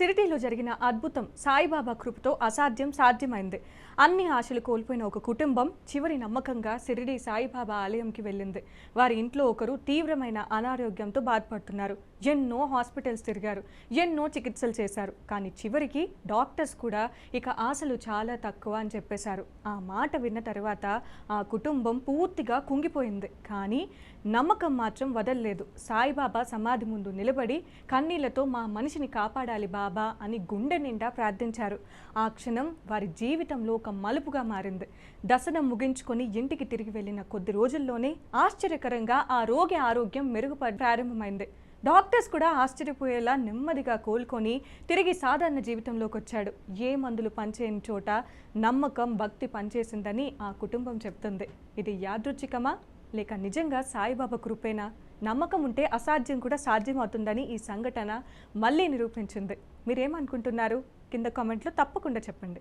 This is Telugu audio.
సిరిడిలో జరిగిన అద్భుతం సాయిబాబా కృపతో అసాధ్యం సాధ్యమైంది. అన్ని ఆశలు కోల్పోయిన ఒక కుటుంబం చివరి నమ్మకంగా సిరిడి సాయిబాబా ఆలయంకి వెళ్ళింది. వారి ఇంట్లో ఒకరు తీవ్రమైన అనారోగ్యంతో బాధపడుతున్నారు. ఎన్నో హాస్పిటల్స్ తిరిగారు, ఎన్నో చికిత్సలు చేశారు. కానీ చివరికి డాక్టర్స్ కూడా ఇక ఆశలు చాలా తక్కువ అని చెప్పేశారు. ఆ మాట విన్న తర్వాత ఆ కుటుంబం పూర్తిగా కుంగిపోయింది. కానీ నమ్మకం మాత్రం వదలలేదు. సాయిబాబా సమాధి ముందు నిలబడి కన్నీళ్లతో మా మనిషిని కాపాడాలి బాబా అని గుండె నిండా ప్రార్థించారు. ఆ క్షణం వారి జీవితంలో ఒక మలుపుగా మారింది. దర్శనం ముగించుకొని ఇంటికి తిరిగి వెళ్ళిన కొద్ది రోజుల్లోనే ఆశ్చర్యకరంగా ఆ రోగి ఆరోగ్యం మెరుగుపడి ప్రారంభమైంది. డాక్టర్స్ కూడా ఆశ్చర్యపోయేలా నెమ్మదిగా కోలుకొని తిరిగి సాధారణ జీవితంలోకి వచ్చాడు. ఏ మందులు పనిచేయని చోట నమ్మకం, భక్తి పనిచేసిందని ఆ కుటుంబం చెప్తుంది. ఇది యాదృచ్ఛికమా లేక నిజంగా సాయిబాబా కృపేనా? నమ్మకం ఉంటే అసాధ్యం కూడా సాధ్యం అవుతుందని ఈ సంఘటన మళ్ళీ నిరూపించింది. మీరేమనుకుంటున్నారు? కింద కామెంట్లో తప్పకుండా చెప్పండి.